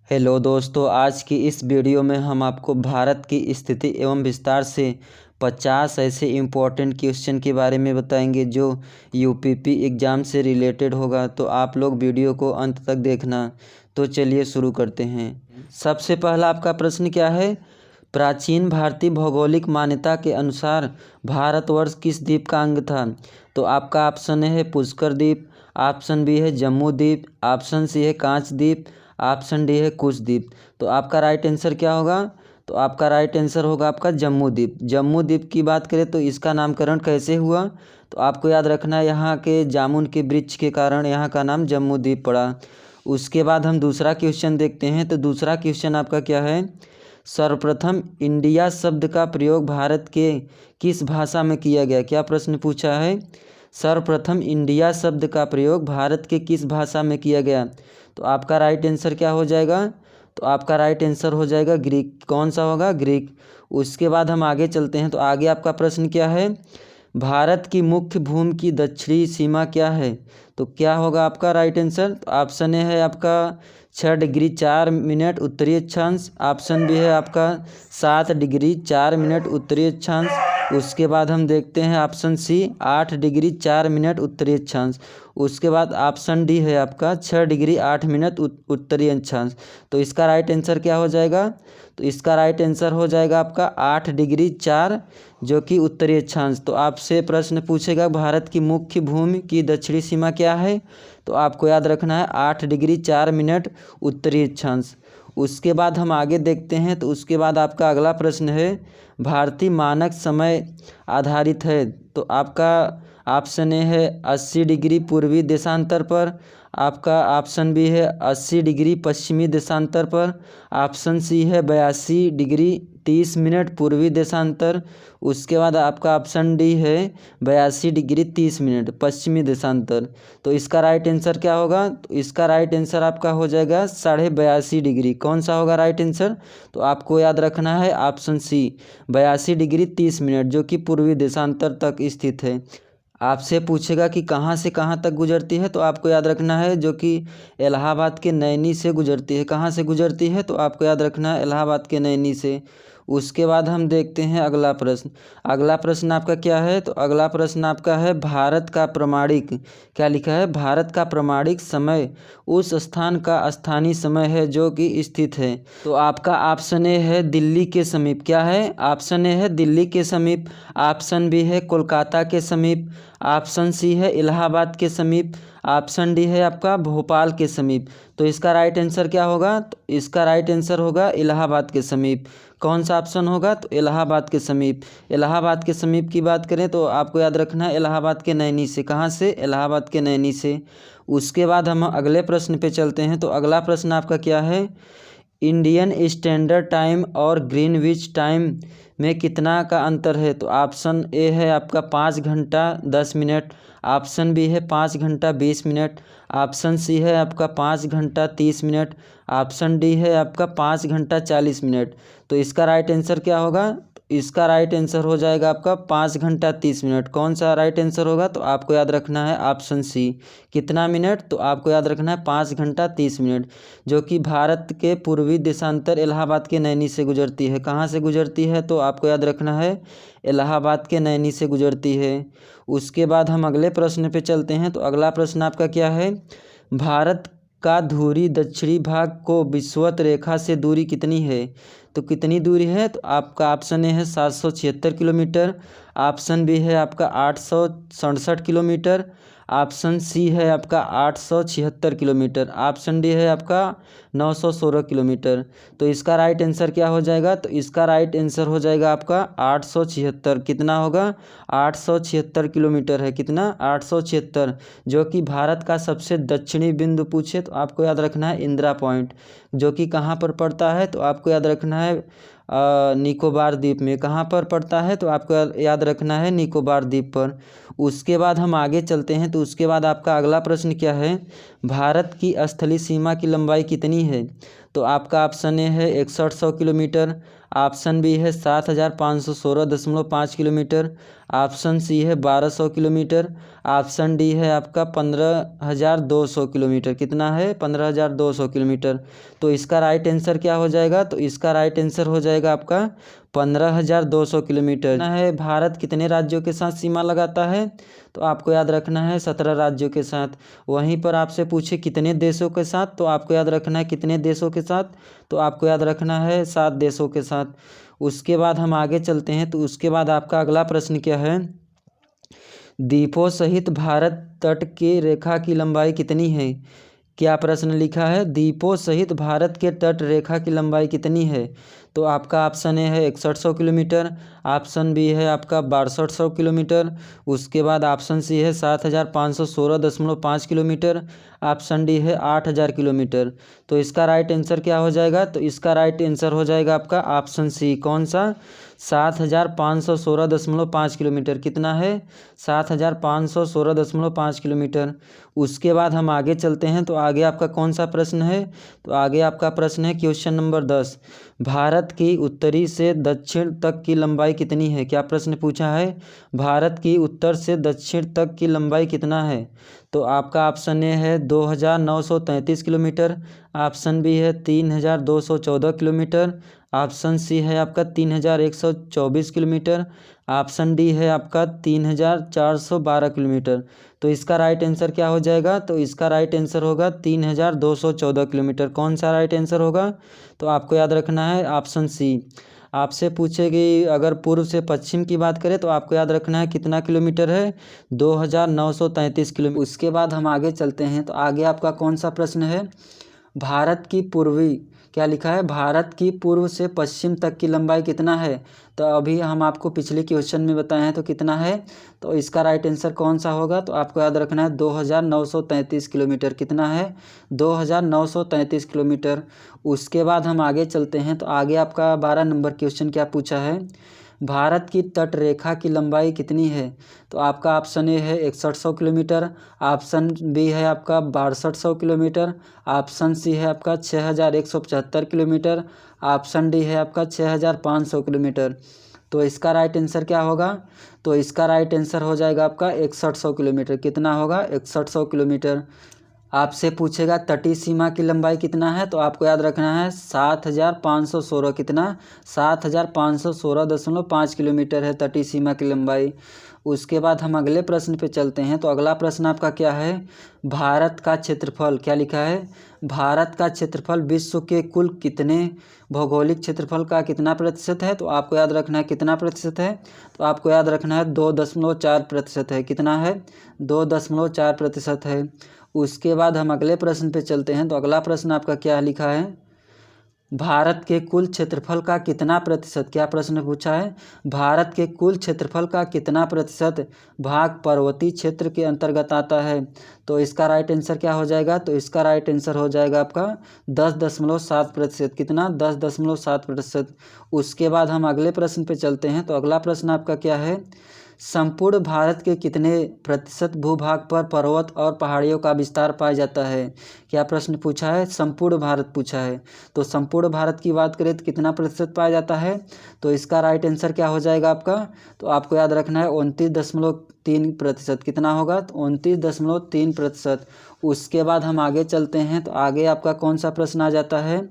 Hello दोस्तों, आज की इस वीडियो में हम आपको भारत की स्थिति एवं विस्तार से 50 ऐसे इम्पोर्टेंट क्वेश्चन के बारे में बताएंगे जो यूपीपी एग्ज़ाम से रिलेटेड होगा। तो आप लोग वीडियो को अंत तक देखना। तो चलिए शुरू करते हैं। सबसे पहला आपका प्रश्न क्या है? प्राचीन भारतीय भौगोलिक मान्यता के अनुसार भारतवर्ष किस द्वीप का अंग था? तो आपका ऑप्शन है पुष्कर द्वीप, ऑप्शन बी है जम्मू द्वीप, ऑप्शन सी है कांच द्वीप, ऑप्शन डी है कुश द्वीप। तो आपका राइट आंसर क्या होगा? तो आपका राइट आंसर होगा आपका जम्मू द्वीप। जम्मू द्वीप की बात करें तो इसका नामकरण कैसे हुआ? तो आपको याद रखना है यहाँ के जामुन के वृक्ष के कारण यहाँ का नाम जम्मू द्वीप पड़ा। उसके बाद हम दूसरा क्वेश्चन देखते हैं। तो दूसरा क्वेश्चन आपका क्या है? सर्वप्रथम इंडिया शब्द का प्रयोग भारत के किस भाषा में किया गया? क्या प्रश्न पूछा है? सर्वप्रथम इंडिया शब्द का प्रयोग भारत के किस भाषा में किया गया? तो आपका राइट आंसर क्या हो जाएगा? तो आपका राइट आंसर हो जाएगा ग्रीक। कौन सा होगा? ग्रीक। उसके बाद हम आगे चलते हैं। तो आगे आपका प्रश्न क्या है? भारत की मुख्य भूमि की दक्षिणी सीमा क्या है? तो क्या होगा आपका राइट आंसर? तो ऑप्शन ए है आपका 6 डिग्री 4 मिनट उत्तरी अक्षांश, ऑप्शन बी है आपका 7 डिग्री 4 मिनट उत्तरी अक्षांश। उसके बाद हम देखते हैं ऑप्शन सी 8 डिग्री 4 मिनट उत्तरी अक्षांश। उसके बाद ऑप्शन डी है आपका 6 डिग्री 8 मिनट उत्तरी अक्षांश। तो इसका राइट आंसर क्या हो जाएगा? तो इसका राइट आंसर हो जाएगा आपका 8 डिग्री 4 जो कि उत्तरी अक्षांश। तो आपसे प्रश्न पूछेगा भारत की मुख्य भूमि की दक्षिणी सीमा क्या है? तो आपको याद रखना है 8 डिग्री 4 मिनट उत्तरी अक्षांश। उसके बाद हम आगे देखते हैं। तो उसके बाद आपका अगला प्रश्न है भारतीय मानक समय आधारित है। तो आपका ऑप्शन ए है 80 डिग्री पूर्वी देशांतर पर, आपका ऑप्शन बी है 80 डिग्री पश्चिमी देशांतर पर, ऑप्शन सी है 82 डिग्री 30 मिनट पूर्वी देशांतर। उसके बाद आपका ऑप्शन डी है 82 डिग्री 30 मिनट पश्चिमी देशांतर। तो इसका राइट आंसर क्या होगा? तो इसका राइट आंसर आपका हो जाएगा 82.5 डिग्री। कौन सा होगा राइट आंसर? तो आपको याद रखना है ऑप्शन सी 82 डिग्री 30 मिनट जो कि पूर्वी देशांतर तक स्थित है। आपसे पूछेगा कि कहाँ से कहाँ तक गुजरती है? तो आपको याद रखना है जो कि इलाहाबाद के नैनी से गुजरती है। कहाँ से गुजरती है? तो आपको याद रखना है इलाहाबाद के नैनी से। उसके बाद हम देखते हैं अगला प्रश्न। अगला प्रश्न आपका क्या है? तो अगला प्रश्न आपका है भारत का प्रमाणिक, क्या लिखा है? भारत का प्रमाणिक समय उस स्थान का स्थानीय समय है जो कि स्थित है। तो आपका ऑप्शन ए है दिल्ली के समीप। क्या है? ऑप्शन ए है दिल्ली के समीप, ऑप्शन बी है कोलकाता के समीप, ऑप्शन सी है इलाहाबाद के समीप, ऑप्शन डी है आपका भोपाल के समीप। तो इसका राइट आंसर क्या होगा? तो इसका राइट आंसर होगा इलाहाबाद के समीप। कौन सा ऑप्शन होगा? तो इलाहाबाद के समीप। इलाहाबाद के समीप की बात करें तो आपको याद रखना है इलाहाबाद के नैनी से। कहाँ से? इलाहाबाद के नैनी से। उसके बाद हम अगले प्रश्न पे चलते हैं। तो अगला प्रश्न आपका क्या है? इंडियन स्टैंडर्ड टाइम और ग्रीनविच टाइम में कितना का अंतर है? तो ऑप्शन ए है आपका 5 घंटा 10 मिनट, ऑप्शन बी है 5 घंटा 20 मिनट, ऑप्शन सी है आपका 5 घंटा 30 मिनट, ऑप्शन डी है आपका 5 घंटा 40 मिनट। तो इसका राइट आंसर क्या होगा? इसका राइट आंसर हो जाएगा आपका 5 घंटा 30 मिनट। कौन सा राइट आंसर होगा? तो आपको याद रखना है ऑप्शन सी। कितना मिनट? तो आपको याद रखना है 5 घंटा 30 मिनट जो कि भारत के पूर्वी देशांतर इलाहाबाद के नैनी से गुजरती है। कहाँ से गुजरती है? तो आपको याद रखना है इलाहाबाद के नैनी से गुजरती है। उसके बाद हम अगले प्रश्न पे चलते हैं। तो अगला प्रश्न आपका क्या है? भारत का धुरी दक्षिणी भाग को विषुवत रेखा से दूरी कितनी है? तो कितनी दूरी है? तो आपका ऑप्शन ए है 776 किलोमीटर, ऑप्शन बी है आपका 867 किलोमीटर, ऑप्शन सी है आपका 876 किलोमीटर, ऑप्शन डी है आपका 916 किलोमीटर। तो इसका राइट आंसर क्या हो जाएगा? तो इसका राइट आंसर हो जाएगा आपका 876। कितना होगा? 876 किलोमीटर है। कितना? 876, जो कि भारत का सबसे दक्षिणी बिंदु पूछे तो आपको याद रखना है इंदिरा पॉइंट, जो कि कहाँ पर पड़ता है? तो आपको याद रखना है निकोबार द्वीप में। कहाँ पर पड़ता है? तो आपको याद रखना है निकोबार द्वीप पर। उसके बाद हम आगे चलते हैं। तो उसके बाद आपका अगला प्रश्न क्या है? भारत की स्थलीय सीमा की लंबाई कितनी है? तो आपका ऑप्शन ए है 6100 किलोमीटर, ऑप्शन बी है 7516.5 किलोमीटर, ऑप्शन सी है 1200 किलोमीटर, ऑप्शन डी है आपका 15200 किलोमीटर। कितना है? 15200 किलोमीटर। तो इसका राइट आंसर क्या हो जाएगा? तो इसका राइट आंसर हो जाएगा आपका 15200 किलोमीटर। ना है भारत कितने राज्यों के साथ सीमा लगाता है? तो आपको याद रखना है 17 राज्यों के साथ। वहीं पर आपसे पूछे कितने देशों के साथ, तो आपको याद रखना है कितने देशों के साथ, तो आपको याद रखना है 7 देशों के साथ। उसके बाद हम आगे चलते हैं। तो उसके बाद आपका अगला प्रश्न क्या है? द्वीपों सहित भारत तट की रेखा की लंबाई कितनी है? क्या प्रश्न लिखा है? द्वीपों सहित भारत के तट रेखा की लंबाई कितनी है? तो आपका ऑप्शन ए है 6100 किलोमीटर, ऑप्शन बी है आपका 6200 किलोमीटर, उसके बाद ऑप्शन सी है 7516.5 किलोमीटर, ऑप्शन डी है 8000 किलोमीटर। तो इसका राइट आंसर क्या हो जाएगा? तो इसका राइट आंसर हो जाएगा आपका ऑप्शन सी। कौन सा? 7516.5 किलोमीटर। कितना है? 7516.5 किलोमीटर। उसके बाद हम आगे चलते हैं। तो आगे आपका कौन सा प्रश्न है? तो आगे आपका प्रश्न है क्वेश्चन नंबर 10। भारत की उत्तरी से दक्षिण तक की लंबाई कितनी है? क्या प्रश्न पूछा है? भारत की उत्तर से दक्षिण तक की लंबाई कितना है? तो आपका ऑप्शन ए है 2933 किलोमीटर, ऑप्शन बी है 3214 किलोमीटर, ऑप्शन सी है आपका 3124 किलोमीटर, ऑप्शन डी है आपका 3412 किलोमीटर। तो इसका राइट आंसर क्या हो जाएगा? तो इसका राइट आंसर होगा 3214 किलोमीटर। कौन सा राइट आंसर होगा? तो आपको याद रखना है ऑप्शन सी। आपसे पूछेगी अगर पूर्व से पश्चिम की बात करें तो आपको याद रखना है कितना किलोमीटर है? 2933 किलोमीटर। उसके बाद हम आगे चलते हैं। तो आगे आपका कौन सा प्रश्न है? भारत की पूर्वी, क्या लिखा है? भारत की पूर्व से पश्चिम तक की लंबाई कितना है? तो अभी हम आपको पिछले क्वेश्चन में बताए हैं तो कितना है? तो इसका राइट आंसर कौन सा होगा? तो आपको याद रखना है 2933 किलोमीटर। कितना है? 2933 किलोमीटर। उसके बाद हम आगे चलते हैं। तो आगे आपका 12 नंबर क्वेश्चन क्या पूछा है? भारत की तट रेखा की लंबाई कितनी है? तो आपका ऑप्शन ए है 6100 किलोमीटर, ऑप्शन बी है आपका 6200 किलोमीटर, ऑप्शन सी है आपका 6175 किलोमीटर, ऑप्शन डी है आपका 6500 किलोमीटर। तो इसका राइट आंसर क्या होगा? तो इसका राइट आंसर हो जाएगा आपका 6100 किलोमीटर। कितना होगा? 6100 किलोमीटर। आपसे पूछेगा तटीय सीमा की लंबाई कितना है? तो आपको याद रखना है 7516। कितना? 7516.5 किलोमीटर है तटीय सीमा की लंबाई। उसके बाद हम अगले प्रश्न पे चलते हैं। तो अगला प्रश्न आपका क्या है? भारत का क्षेत्रफल, क्या लिखा है? भारत का क्षेत्रफल विश्व के कुल कितने भौगोलिक क्षेत्रफल का कितना प्रतिशत है? तो आपको याद रखना है कितना प्रतिशत है? तो आपको याद रखना है 2.4% है। कितना है? 2.4% है। उसके बाद हम अगले प्रश्न पे चलते हैं। तो अगला प्रश्न आपका क्या लिखा है? भारत के कुल क्षेत्रफल का कितना प्रतिशत, क्या प्रश्न पूछा है? भारत के कुल क्षेत्रफल का कितना प्रतिशत भाग पर्वतीय क्षेत्र के अंतर्गत आता है? तो इसका राइट आंसर क्या हो जाएगा? तो इसका राइट आंसर हो जाएगा आपका 10.7%। कितना? 10.7%। उसके बाद हम अगले प्रश्न पे चलते हैं। तो अगला प्रश्न आपका क्या है? संपूर्ण भारत के कितने प्रतिशत भूभाग पर पर्वत और पहाड़ियों का विस्तार पाया जाता है? क्या प्रश्न पूछा है? संपूर्ण भारत पूछा है। तो संपूर्ण भारत की बात करें तो कितना प्रतिशत पाया जाता है? तो इसका राइट आंसर क्या हो जाएगा आपका? तो आपको याद रखना है 29.3%। कितना होगा? तो 29.3%। उसके बाद हम आगे चलते हैं। तो आगे आपका कौन सा प्रश्न आ जाता है?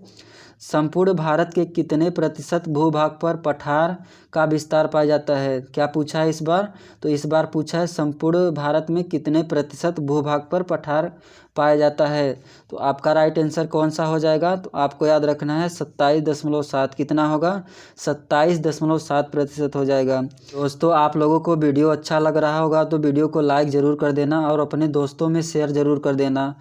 संपूर्ण भारत के कितने प्रतिशत भूभाग पर पठार का विस्तार पाया जाता है? क्या पूछा है इस बार? तो इस बार पूछा है संपूर्ण भारत में कितने प्रतिशत भूभाग पर पठार पाया जाता है? तो आपका राइट आंसर कौन सा हो जाएगा? तो आपको याद रखना है 27.7। कितना होगा? 27.7% हो जाएगा। दोस्तों, आप लोगों को वीडियो अच्छा लग रहा होगा तो वीडियो को लाइक ज़रूर कर देना और अपने दोस्तों में शेयर ज़रूर कर देना।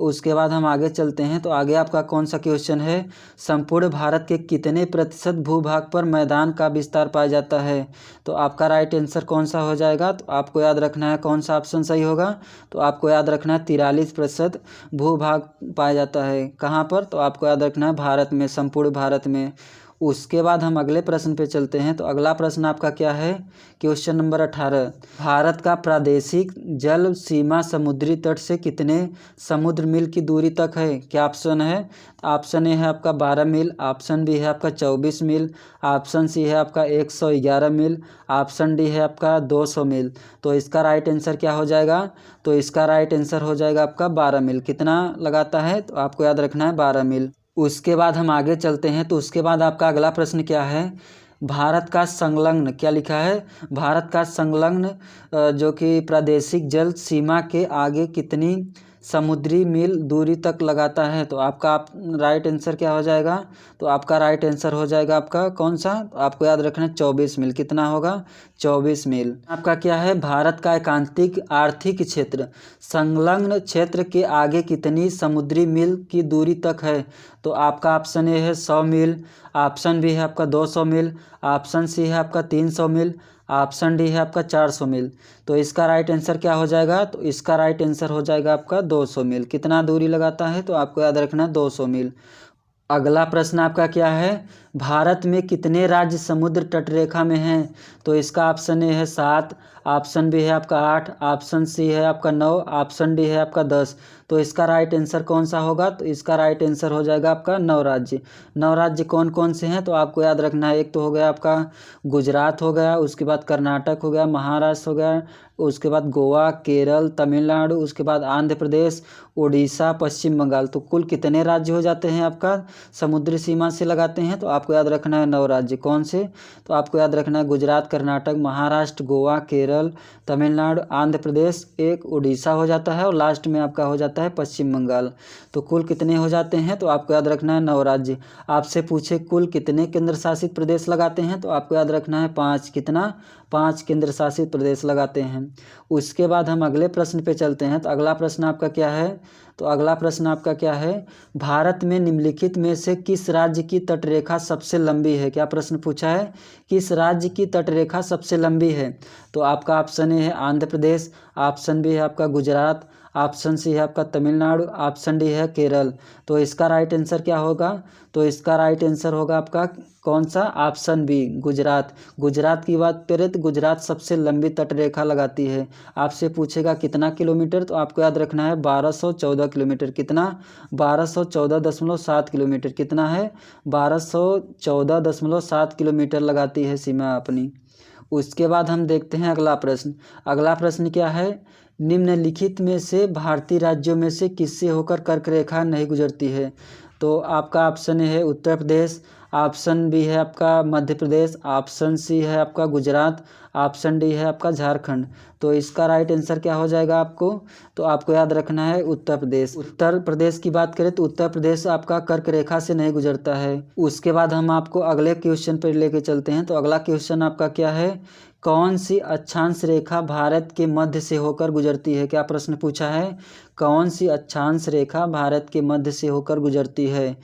उसके बाद हम आगे चलते हैं। तो आगे आपका कौन सा क्वेश्चन है? संपूर्ण भारत के कितने प्रतिशत भूभाग पर मैदान का विस्तार पाया जाता है? तो आपका राइट आंसर कौन सा हो जाएगा? तो आपको याद रखना है कौन सा ऑप्शन सही होगा? तो आपको याद रखना है 43% भूभाग पाया जाता है। कहाँ पर? तो आपको याद रखना है भारत में, संपूर्ण भारत में। उसके बाद हम अगले प्रश्न पे चलते हैं। तो अगला प्रश्न आपका क्या है, क्वेश्चन नंबर 18। भारत का प्रादेशिक जल सीमा समुद्री तट से कितने समुद्र मील की दूरी तक है? क्या ऑप्शन है? ऑप्शन ए है आपका 12 मील, ऑप्शन बी है आपका 24 मील, ऑप्शन सी है आपका 111 मील, ऑप्शन डी है आपका 200 मील। तो इसका राइट आंसर क्या हो जाएगा? तो इसका राइट आंसर हो जाएगा आपका 12 मील। कितना लगाता है? तो आपको याद रखना है 12 मील। उसके बाद हम आगे चलते हैं। तो उसके बाद आपका अगला प्रश्न क्या है, भारत का संलग्न, क्या लिखा है, भारत का संलग्न जो कि प्रादेशिक जल सीमा के आगे कितनी समुद्री मील दूरी तक लगाता है? तो आपका राइट आंसर क्या हो जाएगा? तो आपका राइट आंसर हो जाएगा आपका कौन सा? तो आपको याद रखना है 24 मील। कितना होगा? 24 मील। आपका क्या है, भारत का एकांतिक आर्थिक क्षेत्र संलग्न क्षेत्र के आगे कितनी समुद्री मील की दूरी तक है? तो आपका ऑप्शन ए है 100 मील, ऑप्शन बी है आपका 200 मील, ऑप्शन सी है आपका 300 मील, ऑप्शन डी है आपका 400 मील। तो इसका राइट आंसर क्या हो जाएगा? तो इसका राइट आंसर हो जाएगा आपका 200 मील। कितना दूरी लगाता है? तो आपको याद रखना है 200 मील। अगला प्रश्न आपका क्या है, भारत में कितने राज्य समुद्र तटरेखा में हैं? तो इसका ऑप्शन ए है 7, ऑप्शन बी है आपका 8, ऑप्शन सी है आपका 9, ऑप्शन डी है आपका 10। तो इसका राइट आंसर कौन सा होगा? तो इसका राइट आंसर हो जाएगा आपका 9 राज्य। 9 राज्य कौन कौन से हैं? तो आपको याद रखना है, एक तो हो गया आपका गुजरात हो गया, उसके बाद कर्नाटक हो गया, महाराष्ट्र हो गया, उसके बाद गोवा, केरल, तमिलनाडु, उसके बाद आंध्र प्रदेश, उड़ीसा, पश्चिम बंगाल। तो कुल कितने राज्य हो जाते हैं आपका समुद्री सीमा से लगाते हैं? तो आपको याद रखना है 9 राज्य। कौन से? तो आपको याद रखना है गुजरात, कर्नाटक, महाराष्ट्र, गोवा, केरल, तमिलनाडु, आंध्र प्रदेश, एक उड़ीसा हो जाता है और लास्ट में आपका हो जाता है पश्चिम बंगाल। तो कुल कितने हो जाते हैं? तो आपको याद रखना है 9 राज्य। आपसे पूछे कुल कितने केंद्र शासित प्रदेश लगाते हैं? तो आपको याद रखना है 5। कितना? 5 केंद्र शासित प्रदेश लगाते हैं। उसके बाद हम अगले प्रश्न पे चलते हैं। तो अगला प्रश्न आपका क्या है? तो अगला प्रश्न आपका क्या है, भारत में निम्नलिखित में से किस राज्य की तटरेखा सबसे लंबी है? क्या प्रश्न पूछा है, किस राज्य की तटरेखा सबसे लंबी है? तो आपका ऑप्शन ए है आंध्र प्रदेश, ऑप्शन बी है आपका गुजरात, ऑप्शन सी है आपका तमिलनाडु, ऑप्शन डी है केरल। तो इसका राइट आंसर क्या होगा? तो इसका राइट आंसर होगा आपका कौन सा? Option B Gujarat. गुजरात की बात करें तो गुजरात सबसे लंबी तटरेखा लगाती है। आपसे पूछेगा कितना किलोमीटर? तो आपको याद रखना है 1214 किलोमीटर। कितना? 1214.7 किलोमीटर। कितना है? 1214.7 किलोमीटर लगाती है सीमा अपनी। उसके बाद हम देखते हैं अगला प्रश्न। अगला प्रश्न क्या है, निम्नलिखित में से भारतीय राज्यों में से किससे होकर कर्क रेखा नहीं गुजरती है? तो आपका ऑप्शन ए है उत्तर प्रदेश, ऑप्शन बी है आपका मध्य प्रदेश, ऑप्शन सी है आपका गुजरात, ऑप्शन डी है आपका झारखंड। तो इसका राइट आंसर क्या हो जाएगा आपको? तो आपको याद रखना है उत्तर प्रदेश। उत्तर प्रदेश की बात करें तो उत्तर प्रदेश आपका कर्क रेखा से नहीं गुजरता है। उसके बाद हम आपको अगले क्वेश्चन पर लेके चलते हैं। तो अगला क्वेश्चन आपका क्या है, कौन सी अक्षांश रेखा भारत के मध्य से होकर गुजरती है? क्या प्रश्न पूछा है, कौन सी अक्षांश रेखा भारत के मध्य से होकर गुजरती है?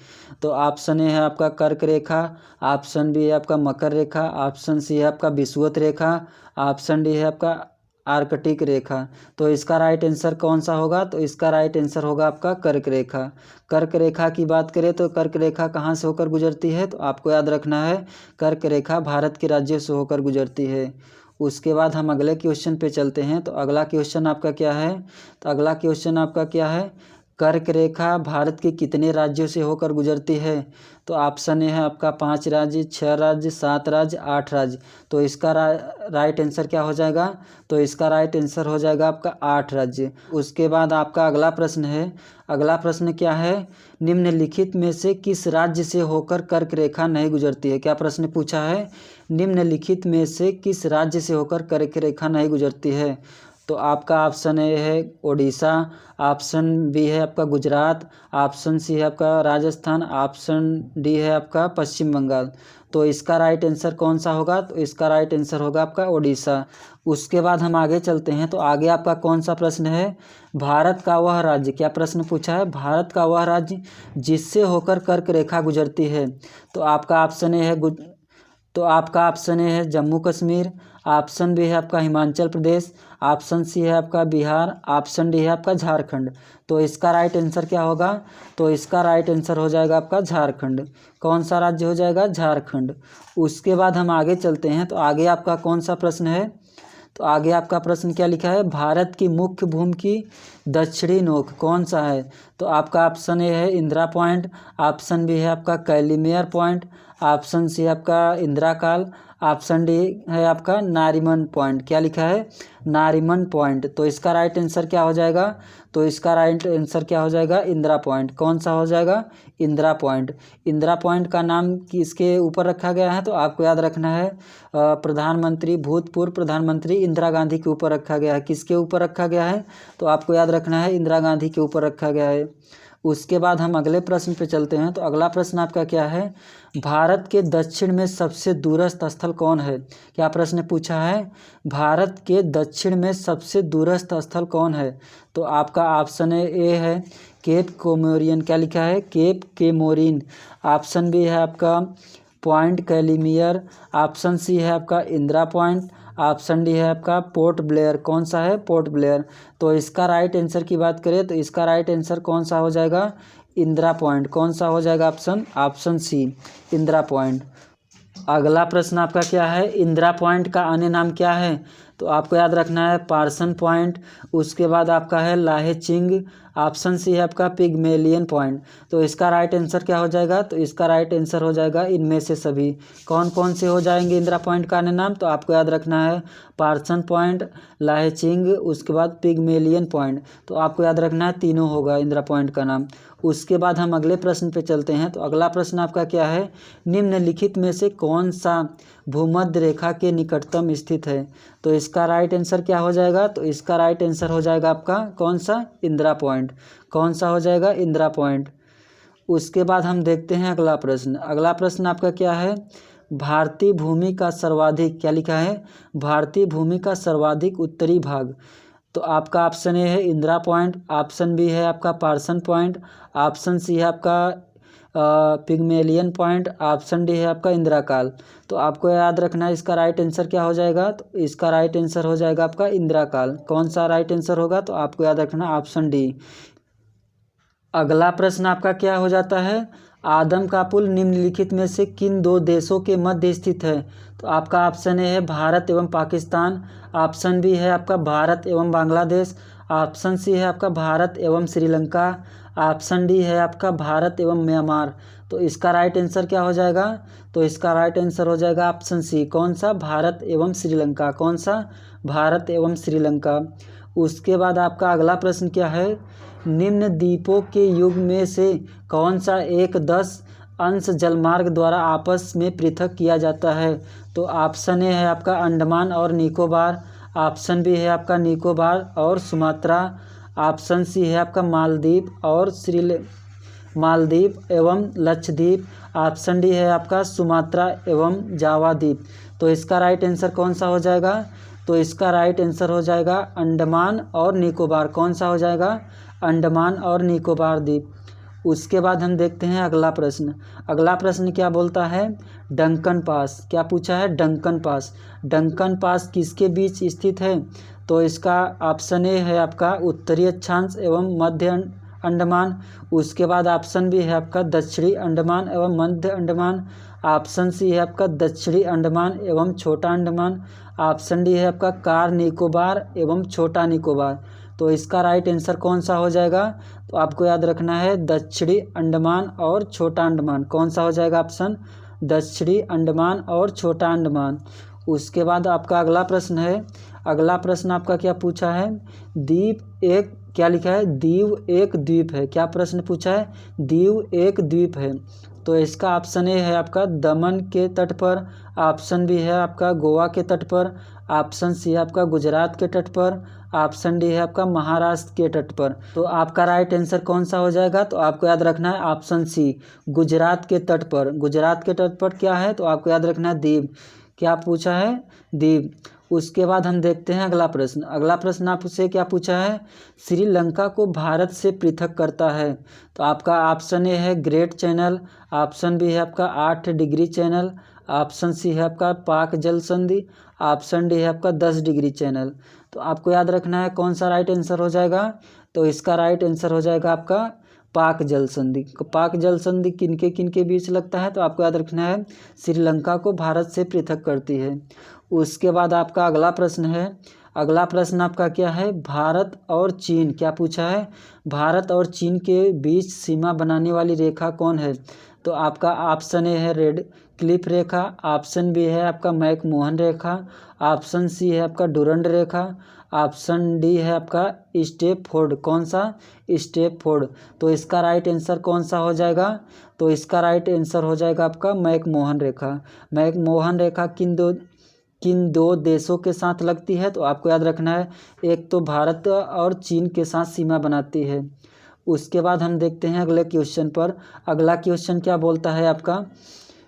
तो ऑप्शन ए है आपका कर्क रेखा, ऑप्शन बी है आपका मकर रेखा, ऑप्शन सी है आपका विषुवत रेखा, ऑप्शन डी है आपका आर्कटिक रेखा। तो इसका राइट आंसर कौन सा होगा? तो इसका राइट आंसर होगा आपका कर्क रेखा। कर्क रेखा की बात करें तो कर्क रेखा कहाँ से होकर गुजरती है? तो आपको याद रखना है कर्क रेखा भारत के राज्यों से होकर गुजरती है। उसके बाद हम अगले क्वेश्चन पे चलते हैं। तो अगला क्वेश्चन आपका क्या है? तो अगला क्वेश्चन आपका क्या है, कर्क रेखा भारत के कितने राज्यों से होकर गुजरती है? तो ऑप्शन ए है आपका 5 राज्य, 6 राज्य, 7 राज्य, 8 राज्य। तो इसका राइट आंसर क्या हो जाएगा? तो इसका राइट आंसर हो जाएगा आपका 8 राज्य। उसके बाद आपका अगला प्रश्न है। अगला प्रश्न क्या है, निम्नलिखित में से किस राज्य से होकर कर्क रेखा नहीं गुजरती है? क्या प्रश्न पूछा है, निम्नलिखित में से किस राज्य से होकर कर्क रेखा नहीं गुजरती है? तो आपका ऑप्शन ए है ओडिशा, ऑप्शन बी है आपका गुजरात, ऑप्शन सी है आपका राजस्थान, ऑप्शन डी है आपका पश्चिम बंगाल। तो इसका राइट आंसर कौन सा होगा? तो इसका राइट आंसर होगा आपका ओडिशा। उसके बाद हम आगे चलते हैं। तो आगे आपका कौन सा प्रश्न है, भारत का वह राज्य, क्या प्रश्न पूछा है, भारत का वह राज्य जिससे होकर कर्क रेखा गुजरती है? तो आपका ऑप्शन ए है जम्मू कश्मीर, ऑप्शन बी है आपका हिमाचल प्रदेश, ऑप्शन सी है आपका बिहार, ऑप्शन डी है आपका झारखंड। तो इसका राइट आंसर क्या होगा? तो इसका राइट आंसर हो जाएगा आपका झारखंड। कौन सा राज्य हो जाएगा? झारखंड। उसके बाद हम आगे चलते हैं, तो आगे आपका कौन सा प्रश्न है? तो आगे आपका प्रश्न क्या लिखा है? भारत की मुख्य भूमि की दक्षिणी नोक कौन सा है? तो आपका ऑप्शन ए है इंदिरा पॉइंट, ऑप्शन बी है आपका कैलिमियर पॉइंट, ऑप्शन सी है आपका इंदिरा काल, ऑप्शन डी है आपका नारीमन पॉइंट। क्या लिखा है? नारीमन पॉइंट। तो इसका राइट आंसर क्या हो जाएगा? तो इसका राइट आंसर क्या हो जाएगा? इंदिरा पॉइंट। कौन सा हो जाएगा? इंदिरा पॉइंट। इंदिरा पॉइंट का नाम किसके ऊपर रखा गया है? तो आपको याद रखना है प्रधानमंत्री, भूतपूर्व प्रधानमंत्री इंदिरा गांधी के ऊपर रखा गया है। किसके ऊपर रखा गया है? तो आपको याद रखना है इंदिरा गांधी के ऊपर रखा गया है। उसके बाद हम अगले प्रश्न पे चलते हैं। तो अगला प्रश्न आपका क्या है? भारत के दक्षिण में सबसे दूरस्थ स्थल कौन है? क्या प्रश्न पूछा है? भारत के दक्षिण में सबसे दूरस्थ स्थल कौन है? तो आपका ऑप्शन ए है केप कोमोरिन। क्या लिखा है? Cap Comorin. ऑप्शन बी है आपका पॉइंट कैलिमियर, ऑप्शन सी है आपका इंदिरा पॉइंट, ऑप्शन डी है आपका पोर्ट ब्लेयर। कौन सा है? Port Blair. तो इसका राइट आंसर की बात करें तो इसका राइट आंसर कौन सा हो जाएगा? इंदिरा पॉइंट। कौन सा हो जाएगा option? Option C Indira point. अगला प्रश्न आपका क्या है? इंदिरा पॉइंट का अन्य नाम क्या है? तो आपको याद रखना है पार्सन पॉइंट, उसके बाद आपका है लाहेचिंग, ऑप्शन सी है आपका पिग्मेलियन पॉइंट। तो इसका राइट आंसर क्या हो जाएगा? तो इसका राइट आंसर हो जाएगा इनमें से सभी। कौन कौन से हो जाएंगे इंदिरा पॉइंट का अन्य नाम? तो आपको याद रखना है पार्सन पॉइंट, लाहेचिंग, उसके बाद पिग्मेलियन पॉइंट। तो आपको याद रखना है तीनों होगा इंदिरा पॉइंट का नाम। उसके बाद हम अगले प्रश्न पे चलते हैं। तो अगला प्रश्न आपका क्या है? निम्नलिखित में से कौन सा भूमध्य रेखा के निकटतम स्थित है? तो इसका राइट आंसर क्या हो जाएगा? तो इसका राइट आंसर हो जाएगा आपका कौन सा? इंदिरा पॉइंट। कौन सा हो जाएगा? इंदिरा पॉइंट। उसके बाद हम देखते हैं अगला प्रश्न। अगला प्रश्न आपका क्या है? भारतीय भूमि का सर्वाधिक, क्या लिखा है? भारतीय भूमि का सर्वाधिक उत्तरी भाग। तो आपका ऑप्शन ए है इंदिरा पॉइंट, ऑप्शन बी है आपका पार्सन पॉइंट, ऑप्शन सी है आपका पिग्मेलियन पॉइंट, ऑप्शन डी है आपका इंदिरा काल। तो आपको याद रखना है इसका राइट आंसर क्या हो जाएगा? तो इसका राइट आंसर हो जाएगा आपका इंदिरा काल। कौन सा राइट आंसर होगा? तो आपको याद रखना ऑप्शन डी। अगला प्रश्न आपका क्या हो जाता है? आदम का पुल निम्नलिखित में से किन दो देशों के मध्य स्थित है? तो आपका ऑप्शन ए है भारत एवं पाकिस्तान, ऑप्शन बी है आपका भारत एवं बांग्लादेश, ऑप्शन सी है आपका भारत एवं श्रीलंका, ऑप्शन डी है आपका भारत एवं म्यांमार। तो इसका राइट आंसर क्या हो जाएगा? तो इसका राइट आंसर हो जाएगा ऑप्शन सी। कौन सा? भारत एवं श्रीलंका। कौन सा? भारत एवं श्रीलंका। उसके बाद आपका अगला प्रश्न क्या है? निम्न द्वीपों के युग में से कौन सा एक 10 अंश जलमार्ग द्वारा आपस में पृथक किया जाता है? तो ऑप्शन ए है आपका अंडमान और निकोबार, ऑप्शन बी है आपका निकोबार और सुमात्रा, ऑप्शन सी है आपका मालदीव एवं लक्षद्वीप, ऑप्शन डी है आपका सुमात्रा एवं जावा द्वीप। तो इसका राइट आंसर कौन सा हो जाएगा? तो इसका राइट आंसर हो जाएगा अंडमान और निकोबार। कौन सा हो जाएगा? अंडमान और निकोबार द्वीप। उसके बाद हम देखते हैं अगला प्रश्न। अगला प्रश्न क्या बोलता है? Duncan pass. क्या पूछा है? Duncan pass. डंकन पास किसके बीच स्थित है? तो इसका ऑप्शन ए है आपका उत्तरी अक्षांश एवं मध्य अंडमान, उसके बाद ऑप्शन बी है आपका दक्षिणी अंडमान एवं मध्य अंडमान, ऑप्शन सी है आपका दक्षिणी अंडमान एवं छोटा अंडमान, ऑप्शन डी है आपका कार निकोबार एवं छोटा निकोबार। तो इसका राइट आंसर कौन सा हो जाएगा? तो आपको याद रखना है दक्षिणी अंडमान और छोटा अंडमान। कौन सा हो जाएगा ऑप्शन? दक्षिणी अंडमान और छोटा अंडमान। उसके बाद आपका अगला प्रश्न है। अगला प्रश्न आपका क्या पूछा है? द्वीप एक, क्या लिखा है? दीव एक द्वीप है। क्या प्रश्न पूछा है? दीव एक द्वीप है। तो इसका ऑप्शन ए है आपका दमन के तट पर, ऑप्शन बी है आपका गोवा के तट पर, ऑप्शन सी है आपका गुजरात के तट पर, ऑप्शन डी है आपका महाराष्ट्र के तट पर। तो आपका राइट आंसर कौन सा हो जाएगा? तो आपको याद रखना है ऑप्शन सी गुजरात के तट पर। गुजरात के तट पर क्या है? तो आपको याद रखना है दीव। क्या पूछा है? दीव। उसके बाद हम देखते हैं अगला प्रश्न। अगला प्रश्न आपसे क्या पूछा है? श्रीलंका को भारत से पृथक करता है। तो आपका ऑप्शन ए है ग्रेट चैनल, ऑप्शन बी है आपका 8 डिग्री चैनल, ऑप्शन सी है आपका पाक जल संधि, ऑप्शन डी है आपका 10 डिग्री चैनल। तो आपको याद रखना है कौन सा राइट आंसर हो जाएगा। तो इसका राइट आंसर हो जाएगा आपका पाक जल संधि। पाक जल संधि किनके किनके बीच लगता है, तो आपको याद रखना है श्रीलंका को भारत से पृथक करती है। उसके बाद आपका अगला प्रश्न है, अगला प्रश्न आपका क्या है, भारत और चीन, क्या पूछा है, भारत और चीन के बीच सीमा बनाने वाली रेखा कौन है। तो आपका ऑप्शन ए है रेड क्लिफ रेखा, ऑप्शन बी है आपका मैकमोहन रेखा, ऑप्शन सी है आपका डुरंड रेखा, ऑप्शन डी है आपका स्टेपफोर्ड। कौन सा, स्टेपफोर्ड। तो इसका राइट आंसर कौन सा हो जाएगा, तो इसका राइट आंसर हो जाएगा आपका मैकमोहन रेखा। मैकमोहन रेखा किन दो देशों के साथ लगती है, तो आपको याद रखना है एक तो भारत और चीन के साथ सीमा बनाती है। उसके बाद हम देखते हैं अगले क्वेश्चन पर। अगला क्वेश्चन क्या बोलता है आपका,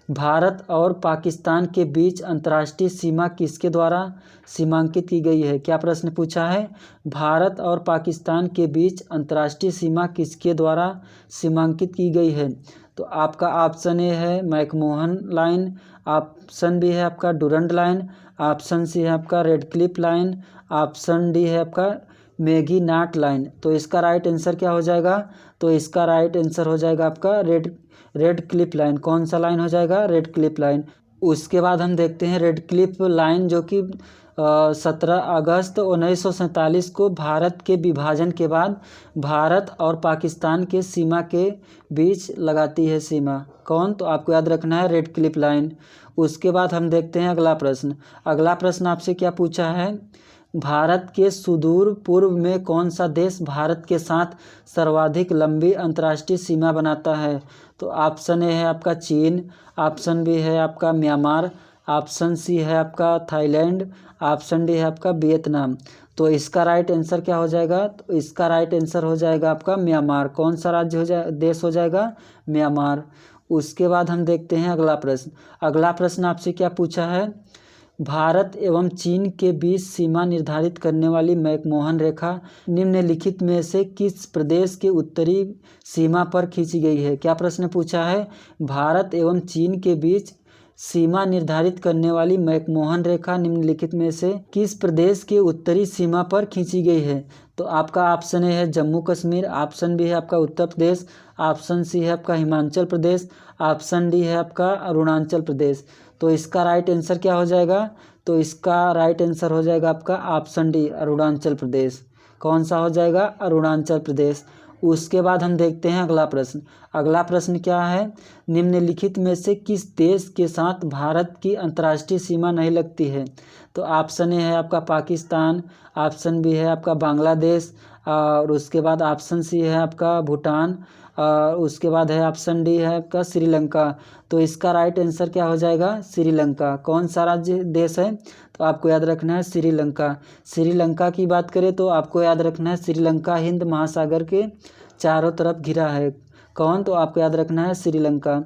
भारत और पाकिस्तान के बीच अंतर्राष्ट्रीय सीमा किसके द्वारा सीमांकित की गई है। क्या प्रश्न पूछा है, भारत और पाकिस्तान के बीच अंतर्राष्ट्रीय सीमा किसके द्वारा सीमांकित की गई है। तो आपका ऑप्शन ए है मैकमोहन लाइन, ऑप्शन बी है आपका डुरंड लाइन, ऑप्शन सी है आपका red Cliff line, option D है आपका मैगीनाट लाइन। तो इसका राइट आंसर क्या हो जाएगा, तो इसका राइट आंसर हो जाएगा आपका रेड क्लिफ लाइन। कौन सा लाइन हो जाएगा, रेड क्लिफ लाइन। उसके बाद हम देखते हैं रेड क्लिफ लाइन जो कि 17 अगस्त 1947 को भारत के विभाजन के बाद भारत और पाकिस्तान के सीमा के बीच लगाती है सीमा। कौन, तो आपको याद रखना है रेड क्लिफ लाइन। उसके बाद हम देखते हैं अगला प्रश्न। अगला प्रश्न आपसे क्या पूछा है, भारत के सुदूर पूर्व में कौन सा देश भारत के साथ सर्वाधिक लंबी अंतर्राष्ट्रीय सीमा बनाता है। तो ऑप्शन ए है आपका चीन, ऑप्शन बी है आपका म्यांमार, ऑप्शन सी है आपका थाईलैंड, ऑप्शन डी है आपका वियतनाम। तो इसका राइट आंसर क्या हो जाएगा, तो इसका राइट आंसर हो जाएगा आपका म्यांमार। कौन सा राज्य हो जाए, देश हो जाएगा, म्यांमार। उसके बाद हम देखते हैं अगला प्रश्न। अगला प्रश्न आपसे क्या पूछा है, भारत एवं चीन के बीच सीमा निर्धारित करने वाली मैकमोहन रेखा निम्नलिखित में से किस प्रदेश के उत्तरी सीमा पर खींची गई है। क्या प्रश्न पूछा है, भारत एवं चीन के बीच सीमा निर्धारित करने वाली मैकमोहन रेखा निम्नलिखित में से किस प्रदेश के उत्तरी सीमा पर खींची गई है। तो आपका ऑप्शन ए है जम्मू कश्मीर, ऑप्शन बी है आपका उत्तर प्रदेश, ऑप्शन सी है आपका हिमाचल प्रदेश, ऑप्शन डी है आपका अरुणाचल प्रदेश। तो इसका राइट आंसर क्या हो जाएगा, तो इसका राइट आंसर हो जाएगा आपका ऑप्शन डी अरुणाचल प्रदेश। कौन सा हो जाएगा, अरुणाचल प्रदेश। उसके बाद हम देखते हैं अगला प्रश्न। अगला प्रश्न क्या है, निम्नलिखित में से किस देश के साथ भारत की अंतर्राष्ट्रीय सीमा नहीं लगती है। तो ऑप्शन ए है आपका पाकिस्तान, ऑप्शन बी है आपका बांग्लादेश, और उसके बाद ऑप्शन सी है आपका भूटान, और उसके बाद है ऑप्शन डी है आपका श्रीलंका। तो इसका राइट आंसर क्या हो जाएगा, श्रीलंका। कौन सा राज्य देश है, तो आपको याद रखना है श्रीलंका। श्रीलंका की बात करें तो आपको याद रखना है श्रीलंका हिंद महासागर के चारों तरफ घिरा है। कौन, तो आपको याद रखना है श्रीलंका।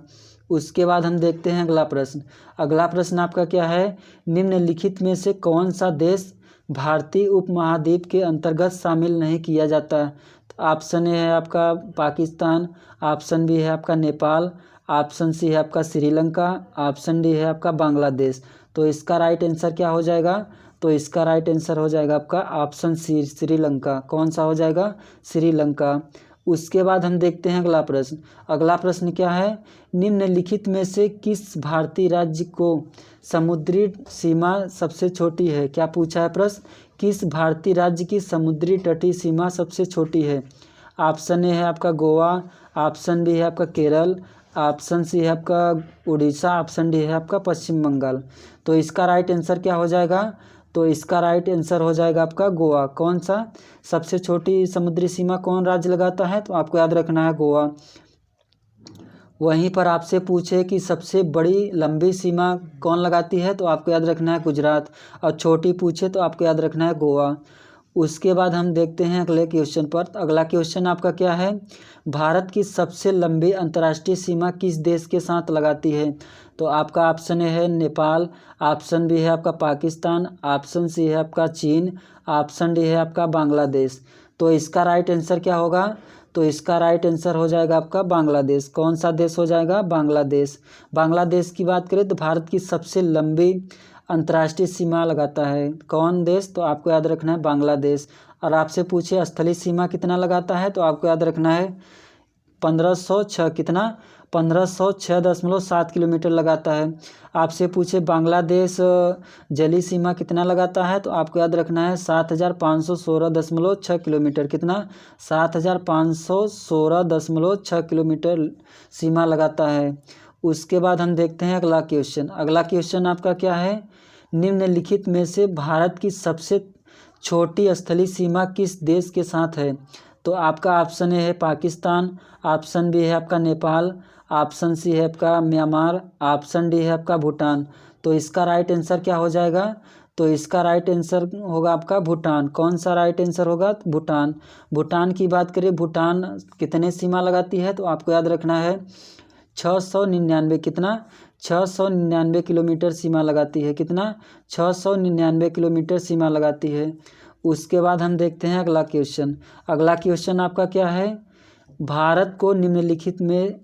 उसके बाद हम देखते हैं अगला प्रश्न। अगला प्रश्न आपका क्या है, निम्नलिखित में से कौन सा देश भारतीय उपमहाद्वीप के अंतर्गत शामिल नहीं किया जाता। तो ऑप्शन ए है आपका पाकिस्तान, ऑप्शन बी है आपका नेपाल, ऑप्शन सी है आपका श्रीलंका, ऑप्शन डी है आपका बांग्लादेश। तो इसका राइट आंसर क्या हो जाएगा, तो इसका राइट आंसर हो जाएगा आपका ऑप्शन सी श्रीलंका। कौन सा हो जाएगा, श्रीलंका। उसके बाद हम देखते हैं अगला प्रश्न। अगला प्रश्न क्या है, निम्नलिखित में से किस भारतीय राज्य को समुद्री सीमा सबसे छोटी है। क्या पूछा है प्रश्न, किस भारतीय राज्य की समुद्री तटीय सीमा सबसे छोटी है। ऑप्शन ए है आपका गोवा, ऑप्शन बी है आपका केरल, ऑप्शन सी है आपका उड़ीसा, ऑप्शन डी है आपका पश्चिम बंगाल। तो इसका राइट आंसर क्या हो जाएगा, तो इसका राइट आंसर हो जाएगा आपका गोवा। कौन सा, सबसे छोटी समुद्री सीमा कौन राज्य लगाता है, तो आपको याद रखना है गोवा। वहीं पर आपसे पूछे कि सबसे बड़ी लंबी सीमा कौन लगाती है, तो आपको याद रखना है गुजरात, और छोटी पूछे तो आपको याद रखना है गोवा। उसके बाद हम देखते हैं अगले क्वेश्चन पर। अगला क्वेश्चन आपका क्या है, भारत की सबसे लंबी अंतर्राष्ट्रीय सीमा किस देश के साथ लगाती है। तो आपका ऑप्शन ए है नेपाल, ऑप्शन बी है आपका पाकिस्तान, ऑप्शन सी है आपका चीन, ऑप्शन डी है आपका बांग्लादेश। तो इसका राइट आंसर क्या होगा, तो इसका राइट आंसर हो जाएगा आपका बांग्लादेश। कौन सा देश हो जाएगा, बांग्लादेश। बांग्लादेश की बात करें तो भारत की सबसे लंबी अंतर्राष्ट्रीय सीमा लगाता है? कौन देश? तो आपको याद रखना है बांग्लादेश। और आपसे पूछे स्थलीय सीमा कितना लगाता है? तो आपको याद रखना है 1506। कितना? 1506.7 किलोमीटर लगाता है। आपसे पूछे बांग्लादेश जलीय सीमा कितना लगाता है? तो आपको याद रखना है 7516.6 किलोमीटर। कितना? 7516.6 किलोमीटर सीमा लगाता है। उसके बाद हम देखते हैं अगला क्वेश्चन। अगला क्वेश्चन आपका क्या है? निम्नलिखित में से भारत की सबसे छोटी स्थलीय सीमा किस देश के साथ है? तो आपका ऑप्शन ए है पाकिस्तान, ऑप्शन बी है आपका नेपाल, ऑप्शन सी है आपका म्यांमार, ऑप्शन डी है आपका भूटान। तो इसका राइट आंसर क्या हो जाएगा? तो इसका राइट आंसर होगा आपका भूटान। कौन सा राइट आंसर होगा? भूटान। भूटान की बात करें, भूटान कितने सीमा लगाती है? तो आपको याद रखना है 699। कितना? 699 किलोमीटर सीमा लगाती है। कितना? 699 किलोमीटर सीमा लगाती है। उसके बाद हम देखते हैं अगला क्वेश्चन। अगला क्वेश्चन आपका क्या है? भारत को निम्नलिखित में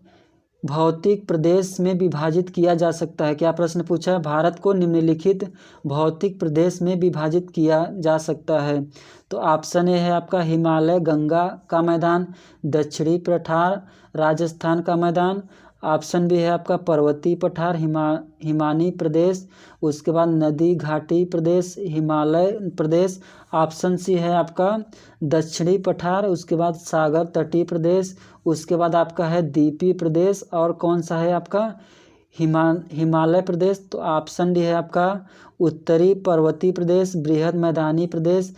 भौतिक प्रदेश में विभाजित किया जा सकता है? क्या प्रश्न पूछा है? भारत को निम्नलिखित भौतिक प्रदेश में विभाजित किया जा सकता है? तो ऑप्शन ए है आपका हिमालय गंगा का मैदान, दक्षिणी पठार राजस्थान का मैदान, ऑप्शन बी है आपका पर्वतीय पठार हिमानी प्रदेश, उसके बाद नदी घाटी प्रदेश हिमालय प्रदेश, ऑप्शन सी है आपका दक्षिणी पठार, उसके बाद सागर तटीय प्रदेश, उसके बाद आपका है द्वीपीय प्रदेश, और कौन सा है आपका हिमालय प्रदेश। तो ऑप्शन डी है आपका उत्तरी पर्वतीय प्रदेश, बृहद मैदानी प्रदेश,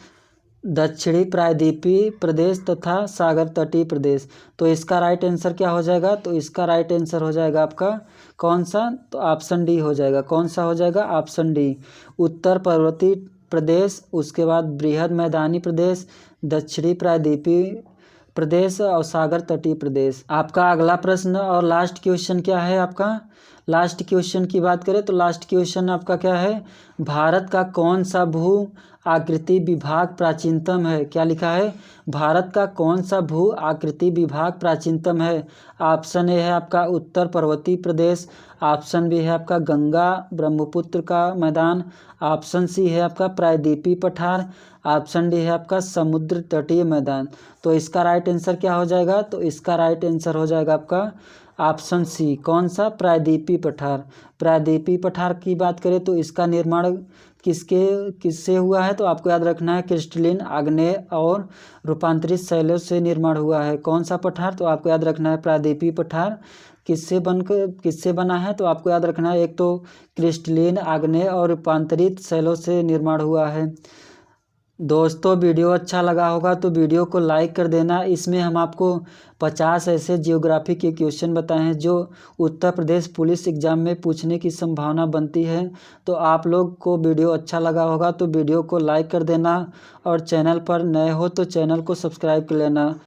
दक्षिणी प्रायद्वीपीय प्रदेश तथा सागर तटीय प्रदेश। तो इसका राइट आंसर क्या हो जाएगा? तो इसका राइट आंसर हो जाएगा आपका कौन सा? तो ऑप्शन डी हो जाएगा। कौन सा हो जाएगा? ऑप्शन डी, उत्तर पर्वतीय प्रदेश, उसके बाद बृहद मैदानी प्रदेश, दक्षिणी प्रायद्वीपीय प्रदेश और सागर तटीय प्रदेश। आपका अगला प्रश्न और लास्ट क्वेश्चन क्या है आपका? लास्ट क्वेश्चन की बात करें तो लास्ट क्वेश्चन आपका क्या है? भारत का कौन सा भू आकृति विभाग प्राचीनतम है? क्या लिखा है? भारत का कौन सा भू आकृति विभाग प्राचीनतम है? ऑप्शन ए है आपका उत्तर पर्वतीय प्रदेश, ऑप्शन बी है आपका गंगा ब्रह्मपुत्र का मैदान, ऑप्शन सी है आपका प्रायद्वीपीय पठार, ऑप्शन डी है आपका समुद्र तटीय मैदान। तो इसका राइट आंसर क्या हो जाएगा? तो इसका राइट आंसर हो जाएगा आपका ऑप्शन सी। कौन सा? प्रायद्वीपीय पठार। प्रायद्वीपीय पठार की बात करें तो इसका निर्माण किससे हुआ है? तो आपको याद रखना है क्रिस्टलीन आग्नेय और रूपांतरित शैलों से निर्माण हुआ है। कौन सा पठार? तो आपको याद रखना है प्रायद्वीपीय पठार। किससे बना है? तो आपको याद रखना है एक तो क्रिस्टलीन आग्नेय और रूपांतरित शैलों से निर्माण हुआ है। दोस्तों वीडियो अच्छा लगा होगा तो वीडियो को लाइक कर देना। इसमें हम आपको 50 ऐसे जियोग्राफी के क्वेश्चन बताए हैं जो उत्तर प्रदेश पुलिस एग्जाम में पूछने की संभावना बनती है। तो आप लोग को वीडियो अच्छा लगा होगा तो वीडियो को लाइक कर देना, और चैनल पर नए हो तो चैनल को सब्सक्राइब कर लेना।